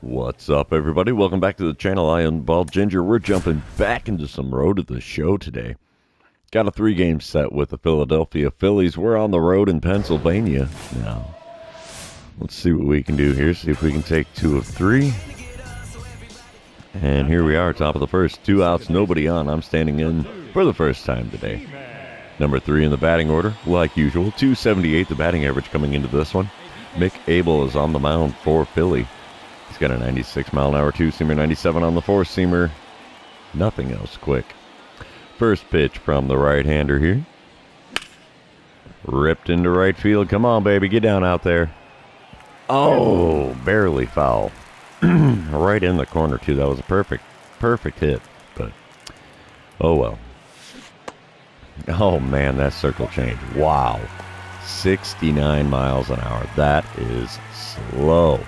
What's up, everybody? Welcome back to the channel. I am Bald Ginger. We're jumping back into some road to the show today. Got a 3-game set with the Philadelphia Phillies. We're on the road in Pennsylvania now. Let's see what we can do here. See if we can take 2 of 3. And here we are, top of the first. 2 outs, nobody on. I'm standing in for the first time today. Number 3 in the batting order, like usual. 278 the batting average coming into this one. Mick Abel is on the mound for Philly. He's got a 96-mile-an-hour 2-seamer, 97 on the 4-seamer. Nothing else quick. First pitch from the right-hander here. Ripped into right field. Come on, baby. Get down out there. Oh, barely foul. Right in the corner, too. That was a perfect hit. But, oh, well. Oh, man, that circle change. Wow. 69 miles an hour. That is slow.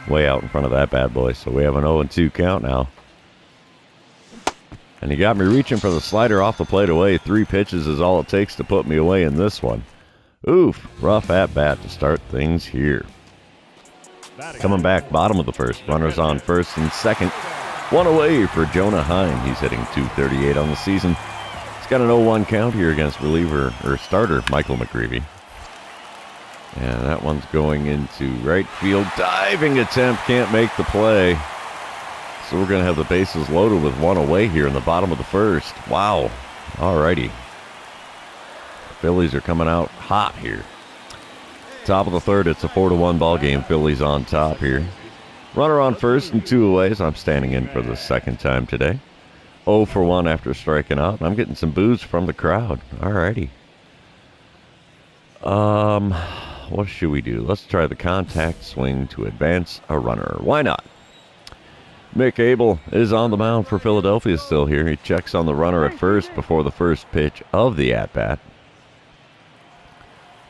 Way out in front of that bad boy. So we have an 0-2 count now. And he got me reaching for the slider off the plate away. 3 pitches is all it takes to put me away in this one. Oof, rough at bat to start things here. Coming back, bottom of the first. Runners on first and second. 1 away for Jonah Heim. He's hitting .238 on the season. He's got an 0-1 count here against reliever or starter Michael McGreevy. And that one's going into right field. Diving attempt, can't make the play. So we're going to have the bases loaded with 1 away here in the bottom of the first. Wow. Alrighty. Phillies are coming out hot here. Top of the third, it's a 4-1 ball game. Phillies on top here. Runner on first and 2 away, so I'm standing in for the second time today. 0 for 1 after striking out. I'm getting some boos from the crowd. Alrighty. What should we do? Let's try the contact swing to advance a runner. Why not? Mick Abel is on the mound for Philadelphia still here. He checks on the runner at first before the first pitch of the at-bat.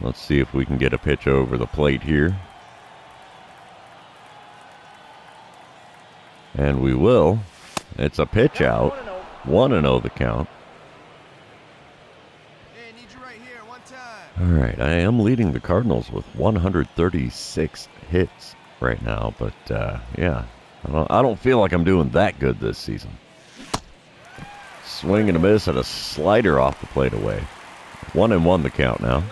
Let's see if we can get a pitch over the plate here. And we will. It's a pitch out. 1-0 the count. All right, I am leading the Cardinals with 136 hits right now, but yeah, I don't feel like I'm doing that good this season. Swing and a miss at a slider off the plate away. 1-1 the count now.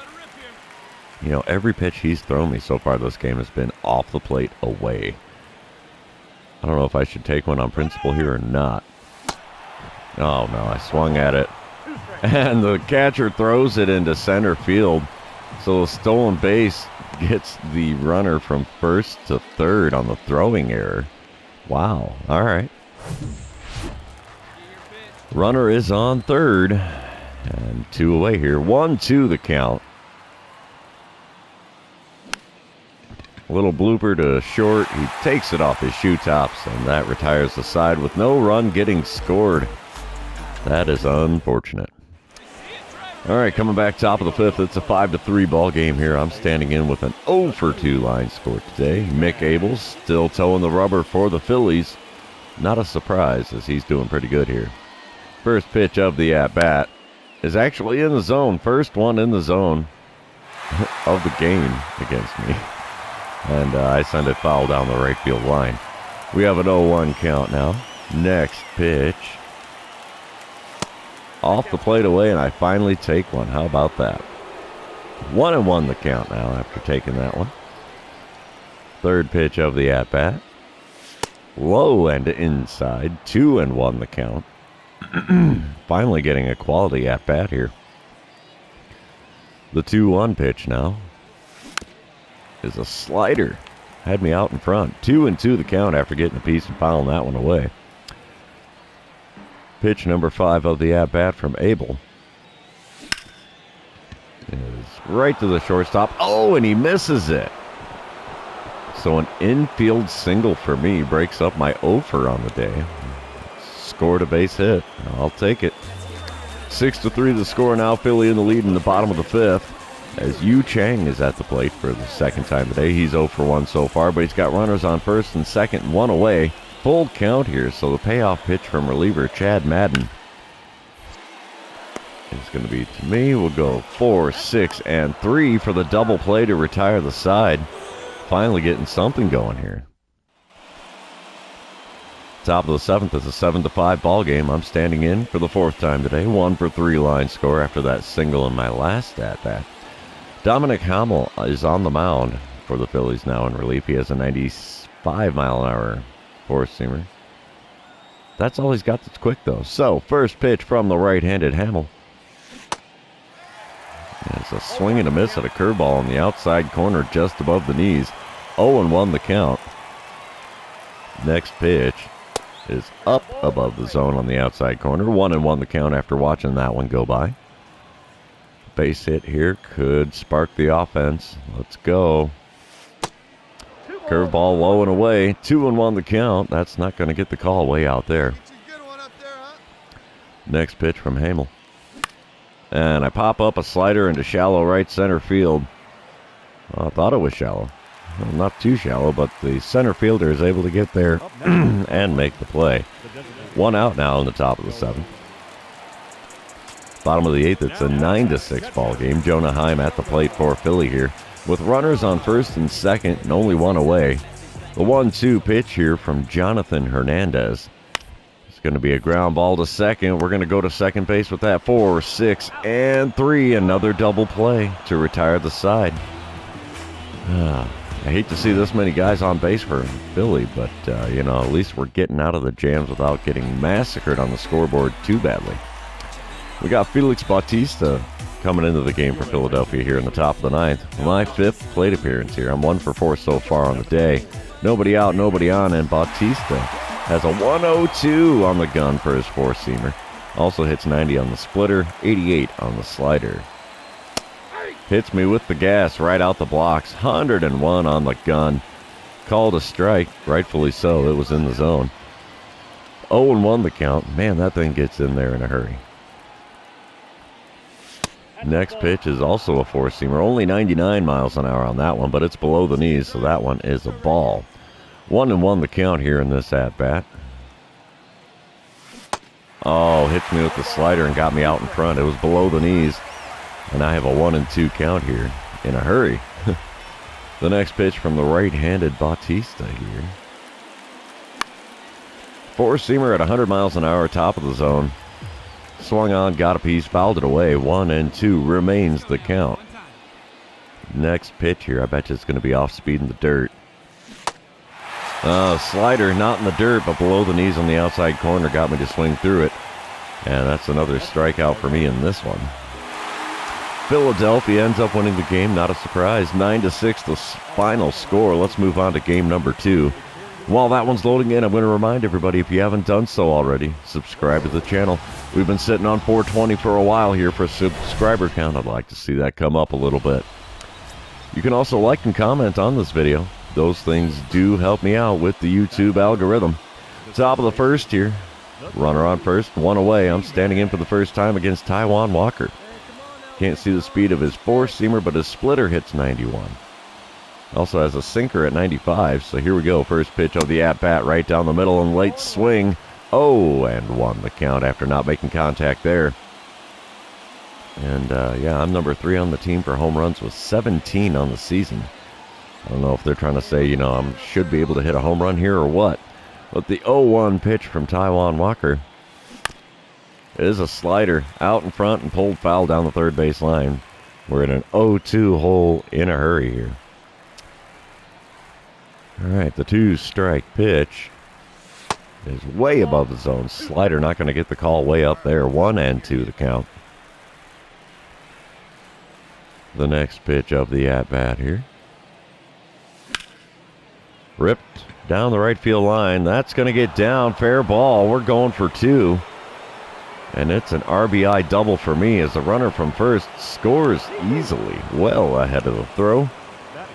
You know, every pitch he's thrown me so far this game has been off the plate away. I don't know if I should take one on principle here or not. Oh no, I swung at it. And the catcher throws it into center field. So a stolen base gets the runner from first to third on the throwing error. Wow. All right. Runner is on third. And 2 away here. 1-2 the count. A little blooper to short. He takes it off his shoe tops. And that retires the side with no run getting scored. That is unfortunate. All right, coming back top of the 5th, it's a 5-3 ball game here. I'm standing in with an 0 for 2 line score today. Mick Abel still towing the rubber for the Phillies. Not a surprise, as he's doing pretty good here. First pitch of the at-bat is actually in the zone. First one in the zone of the game against me. And I send it foul down the right field line. We have an 0-1 count now. Next pitch. Off the plate away, and I finally take one. How about that? 1-1 the count now after taking that one. Third pitch of the at-bat. Low and inside. 2-1 the count. Finally getting a quality at-bat here. The 2-1 pitch now is a slider. Had me out in front. 2-2 the count after getting a piece and fouling that one away. Pitch number 5 of the at-bat from Abel is right to the shortstop. Oh, and he misses it. So an infield single for me breaks up my over on the day. Scored a base hit. I'll take it. 6-3 the score now. Philly in the lead in the bottom of the 5th. As Yu Chang is at the plate for the second time today. He's 0 for 1 so far, but he's got runners on first and second and 1 away. Full count here, so the payoff pitch from reliever Chad Madden is going to be to me. We'll go 4, 6, and 3 for the double play to retire the side. finally getting something going here. Top of the 7th is a 7-5 ball game. I'm standing in for the 4th time today. 1-for-3 line score after that single in my last at-bat. Dominic Hamill is on the mound for the Phillies now in relief. He has a 95-mile-an-hour four-seamer. That's all he's got that's quick, though. So, first pitch from the right-handed Hamill. It's a swing and a miss at a curveball on the outside corner just above the knees. 0-1 the count. Next pitch is up above the zone on the outside corner. 1-1 the count after watching that one go by. Base hit here could spark the offense. Let's go. Curveball low and away. 2-1 the count. That's not going to get the call way out there. Next pitch from Hamill. And I pop up a slider into shallow right center field. I thought it was shallow. Well, not too shallow, but the center fielder is able to get there and make the play. 1 out now in the top of the 7th. Bottom of the 8th, it's a 9-6 ball game. Jonah Heim at the plate for Philly here, with runners on first and second and only 1 away. The 1-2 pitch here from Jonathan Hernandez. It's going to be a ground ball to second. We're going to go to second base with that 4, 6, and 3. Another double play to retire the side. I hate to see this many guys on base for Philly, but, at least we're getting out of the jams without getting massacred on the scoreboard too badly. We got Felix Bautista coming into the game for Philadelphia here in the top of the 9th. My 5th plate appearance here. I'm 1 for 4 so far on the day. Nobody out, nobody on, and Bautista has a 102 on the gun for his four-seamer. Also hits 90 on the splitter, 88 on the slider. Hits me with the gas right out the blocks. 101 on the gun. Called a strike, rightfully so. It was in the zone. 0-1 the count. Man, that thing gets in there in a hurry. Next pitch is also a four-seamer. Only 99 miles an hour on that one, but it's below the knees, so that one is a ball. 1-1 the count here in this at-bat. Oh, hits me with the slider and got me out in front. It was below the knees. And I have a 1-2 count here in a hurry. The next pitch from the right-handed Bautista here. Four-seamer at 100 miles an hour, top of the zone. Swung on, got a piece, fouled it away. 1-2 remains the count. Next pitch here, I bet you it's going to be off speed in the dirt. Slider, not in the dirt, but below the knees on the outside corner, got me to swing through it. And that's another strikeout for me in this one. Philadelphia ends up winning the game, not a surprise. 9-6 the final score. Let's move on to game number 2. While that one's loading in, I'm going to remind everybody, if you haven't done so already, subscribe to the channel. We've been sitting on 420 for a while here for a subscriber count. I'd like to see that come up a little bit. You can also like and comment on this video. Those things do help me out with the YouTube algorithm. Top of the 1st here. Runner on first, 1 away. I'm standing in for the first time against Taijuan Walker. Can't see the speed of his four-seamer, but his splitter hits 91. Also has a sinker at 95, so here we go. First pitch of the at-bat right down the middle and late swing. 0-1 the count after not making contact there. And, I'm number 3 on the team for home runs with 17 on the season. I don't know if they're trying to say, I should be able to hit a home run here or what. But the 0-1 pitch from Taijuan Walker is a slider out in front and pulled foul down the third base line. We're in an 0-2 hole in a hurry here. All right, the 2-strike pitch is way above the zone. Slider not going to get the call way up there. 1-2 the count. The next pitch of the at-bat here. Ripped down the right field line. That's going to get down. Fair ball. We're going for 2. And it's an RBI double for me as the runner from first scores easily, well ahead of the throw.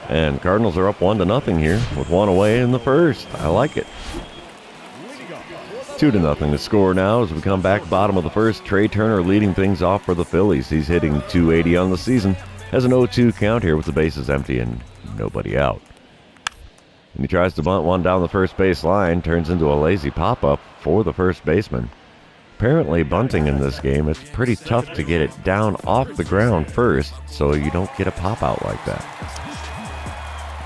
And Cardinals are up 1-0 here with 1 away in the first. I like it. 2-0 the score now as we come back bottom of the first. Trey Turner leading things off for the Phillies. He's hitting .280 on the season. Has an 0-2 count here with the bases empty and nobody out. And he tries to bunt one down the first base line. Turns into a lazy pop-up for the first baseman. Apparently bunting in this game, it's pretty tough to get it down off the ground first so you don't get a pop-out like that.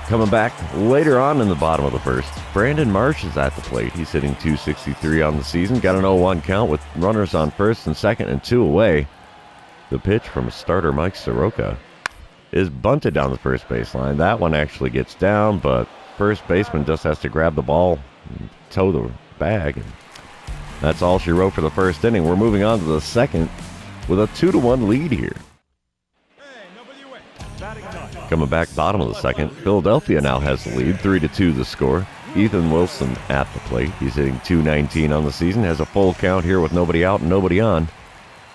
Coming back later on in the bottom of the first, Brandon Marsh is at the plate. He's hitting .263 on the season. Got an 0-1 count with runners on first and second and 2 away. The pitch from starter Mike Soroka is bunted down the first baseline. That one actually gets down, but first baseman just has to grab the ball and tow the bag. And that's all she wrote for the first inning. We're moving on to the second with a 2-1 lead here. Coming back bottom of the second, Philadelphia now has the lead, 3-2 the score. Ethan Wilson at the plate. He's hitting .219 on the season. Has a full count here with nobody out and nobody on.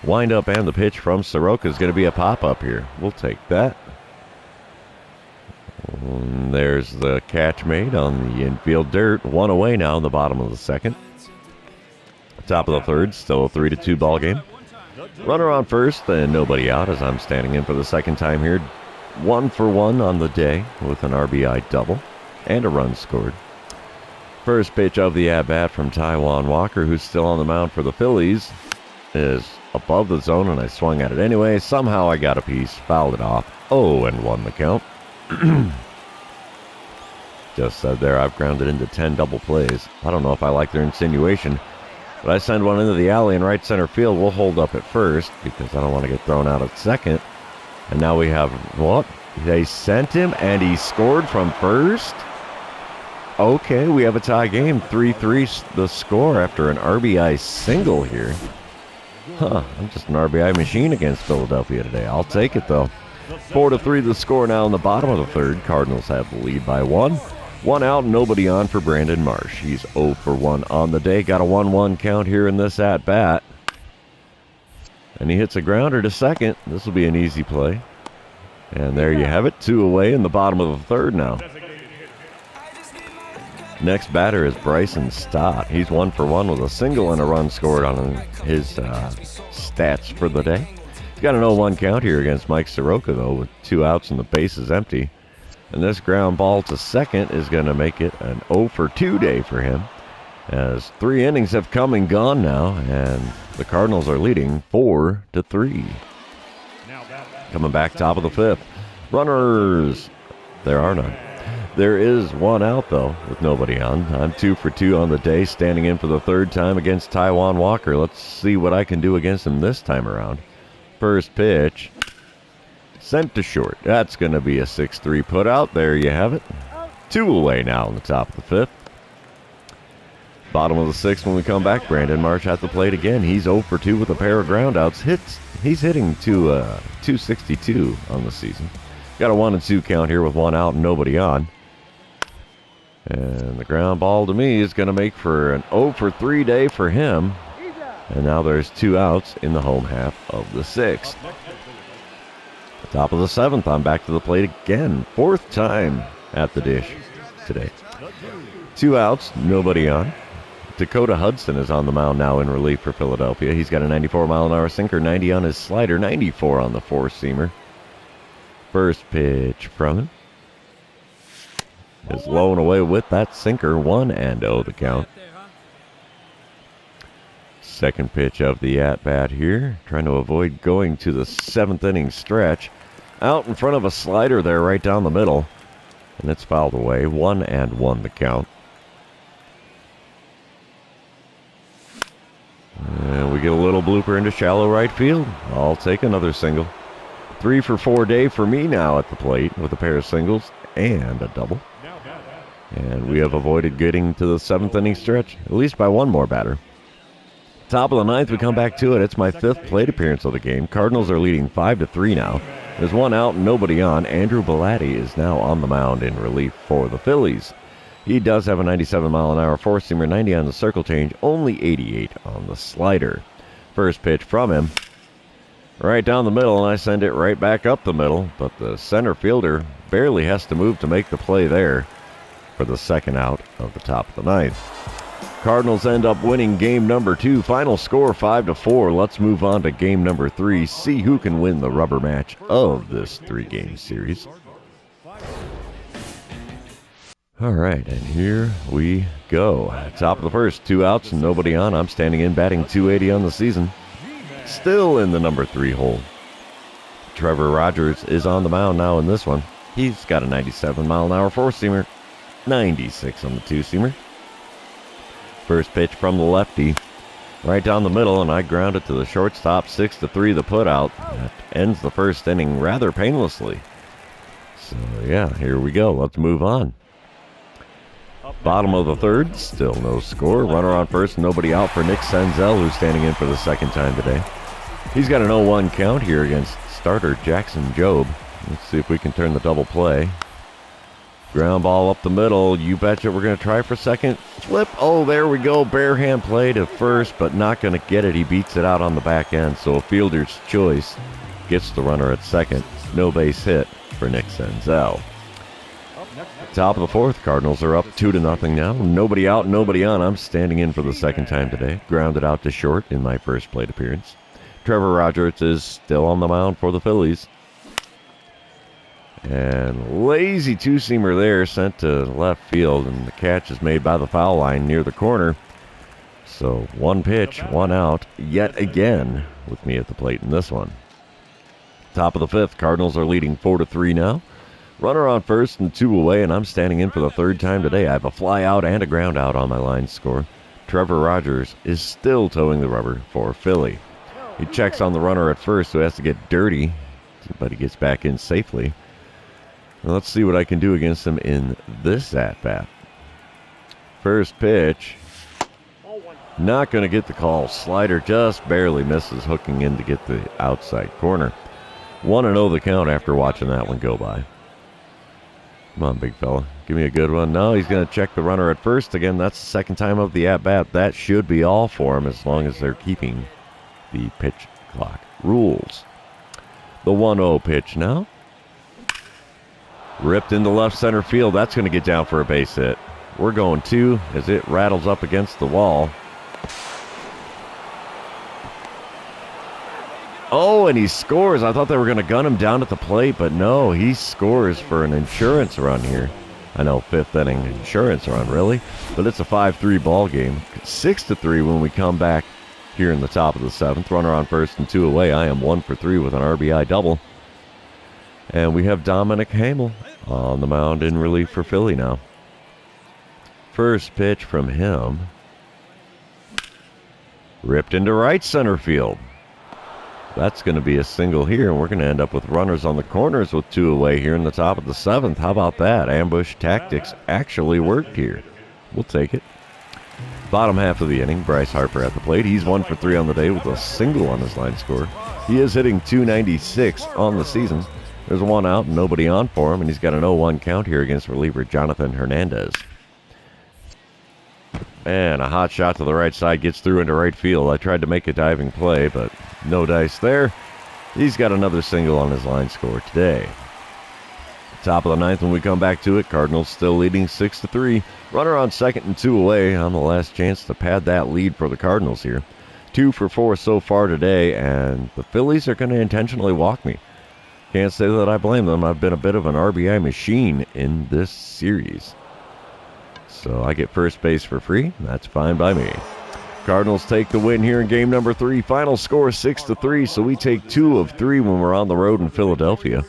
Wind up and the pitch from Soroka is going to be a pop-up here. We'll take that. And there's the catch made on the infield dirt. 1 away now in the bottom of the second. Top of the third, still a 3-2 ball game. Runner on first and nobody out as I'm standing in for the second time here. 1 for 1 on the day with an RBI double and a run scored. First pitch of the at-bat from Taijuan Walker, who's still on the mound for the Phillies, is above the zone, and I swung at it anyway. Somehow I got a piece, fouled it off. 0-1 the count. Just said there, I've grounded into 10 double plays. I don't know if I like their insinuation, but I send one into the alley in right center field. We'll hold up at first because I don't want to get thrown out at second. And now we have, what? They sent him and he scored from first? Okay, we have a tie game. 3-3 the score after an RBI single here. I'm just an RBI machine against Philadelphia today. I'll take it, though. 4-3 the score now in the bottom of the third. Cardinals have the lead by 1. 1 out, nobody on for Brandon Marsh. He's 0 for 1 on the day. Got a 1-1 count here in this at-bat. And he hits a grounder to second. This will be an easy play. And there you have it. 2 away in the bottom of the third now. Next batter is Bryson Stott. He's 1 for 1 with a single and a run scored on his stats for the day. He's got an 0-1 count here against Mike Soroka, though, with 2 outs and the bases empty. And this ground ball to second is going to make it an 0 for 2 day for him, as 3 innings have come and gone now, and the Cardinals are leading 4-3. Coming back top of the fifth. Runners. There are none. There is 1 out, though, with nobody on. I'm 2 for 2 on the day, standing in for the third time against Taijuan Walker. Let's see what I can do against him this time around. First pitch. Sent to short. That's going to be a 6-3 put out. There you have it. 2 away now in the top of the fifth. Bottom of the sixth when we come back. Brandon Marsh at the plate again. He's 0 for 2 with a pair of groundouts. He's hitting .262 on the season. Got a 1-2 count here with 1 out and nobody on. And the ground ball to me is going to make for an 0 for 3 day for him. And now there's 2 outs in the home half of the sixth. Top of the seventh, I'm back to the plate again. 4th time at the dish today. 2 outs, nobody on. Dakota Hudson is on the mound now in relief for Philadelphia. He's got a 94-mile-an-hour sinker, 90 on his slider, 94 on the four-seamer. First pitch from him is low and away with that sinker. 1-0 the count. Second pitch of the at-bat here. Trying to avoid going to the 7th inning stretch. Out in front of a slider there right down the middle. And it's fouled away. 1-1 the count. And we get a little blooper into shallow right field. I'll take another single. 3 for 4 day for me now at the plate with a pair of singles and a double. And we have avoided getting to the 7th inning stretch, at least by 1 more batter. Top of the 9th, we come back to it. It's my 5th plate appearance of the game. Cardinals are leading 5-3 now. There's 1 out and nobody on. Andrew Belatti is now on the mound in relief for the Phillies. He does have a 97-mile-an-hour four-seamer, 90 on the circle change, only 88 on the slider. First pitch from him. Right down the middle, and I send it right back up the middle, but the center fielder barely has to move to make the play there for the 2nd out of the top of the 9th. Cardinals end up winning game number 2. Final score 5-4. Let's move on to game number 3. See who can win the rubber match of this 3-game series. All right, and here we go. Top of the first, 2 outs and nobody on. I'm standing in, batting .280 on the season. Still in the number 3 hole. Trevor Rogers is on the mound now in this one. He's got a 97-mile-an-hour four-seamer, 96 on the two-seamer. First pitch from the lefty, right down the middle, and I ground it to the shortstop, 6-3 the put-out. That ends the first inning rather painlessly. So, yeah, here we go. Let's move on. Bottom of the third, still no score. Runner on first, nobody out for Nick Senzel, who's standing in for the second time today. He's got an 0-1 count here against starter Jackson Jobe. Let's see if we can turn the double play. Ground ball up the middle. You betcha we're going to try for second. Flip. Oh, there we go. Bare hand play to first, but not going to get it. He beats it out on the back end. So a fielder's choice gets the runner at second. No base hit for Nick Senzel. Top of the fourth, Cardinals are up 2-0 now. Nobody out, nobody on. I'm standing in for the second time today. Grounded out to short in my first plate appearance. Trevor Rogers is still on the mound for the Phillies. And lazy two-seamer there, sent to left field, and the catch is made by the foul line near the corner. So one pitch, one out, yet again with me at the plate in this one. Top of the fifth, Cardinals are leading 4-3 now. Runner on first and 2 away, and I'm standing in for the third time today. I have a fly out and a ground out on my line score. Trevor Rogers is still towing the rubber for Philly. He checks on the runner at first, who has to get dirty, but he gets back in safely. Now let's see what I can do against him in this at-bat. First pitch. Not going to get the call. Slider just barely misses, hooking in to get the outside corner. 1-0 the count after watching that one go by. Come on, big fella. Give me a good one. No, he's going to check the runner at first. Again, that's the second time of the at-bat. That should be all for him as long as they're keeping the pitch clock rules. The 1-0 pitch now. Ripped into left center field. That's going to get down for a base hit. We're going 2 as it rattles up against the wall. Oh, and he scores. I thought they were going to gun him down at the plate, but no, he scores for an insurance run here. I know, fifth inning insurance run, really, but it's a 5-3 ball game. 6-3 when we come back here in the top of the seventh. Runner on first and 2 away. I am 1 for 3 with an RBI double. And we have Dominic Hamel on the mound in relief for Philly now. First pitch from him. Ripped into right center field. That's going to be a single here, and we're going to end up with runners on the corners with 2 away here in the top of the seventh. How about that? Ambush tactics actually worked here. We'll take it. Bottom half of the inning, Bryce Harper at the plate. He's 1 for 3 on the day with a single on his line score. He is hitting .296 on the season. There's 1 out and nobody on for him, and he's got an 0-1 count here against reliever Jonathan Hernandez. And a hot shot to the right side gets through into right field. I tried to make a diving play, but no dice there. He's got another single on his line score today. Top of the ninth when we come back to it. Cardinals still leading 6-3. Runner on second and 2 away on the last chance to pad that lead for the Cardinals here. 2 for 4 so far today, and the Phillies are going to intentionally walk me. Can't say that I blame them. I've been a bit of an RBI machine in this series. So I get first base for free. That's fine by me. Cardinals take the win here in game number 3. Final score 6-3, so we take 2 of 3 when we're on the road in Philadelphia.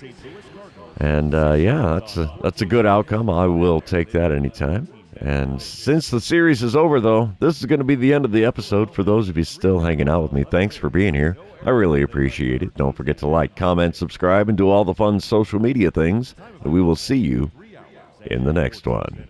And yeah, that's a good outcome. I will take that anytime. And since the series is over, though, this is going to be the end of the episode. For those of you still hanging out with me, thanks for being here. I really appreciate it. Don't forget to like, comment, subscribe, and do all the fun social media things. And we will see you in the next one.